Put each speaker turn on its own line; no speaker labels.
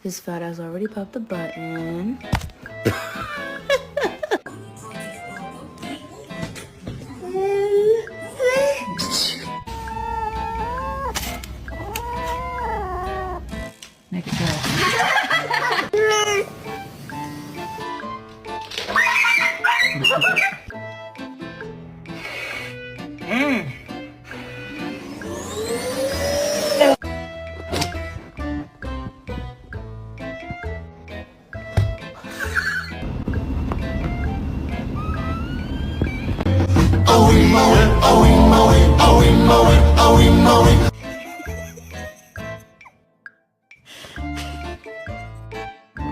His fat ass already popped the button. Make it go.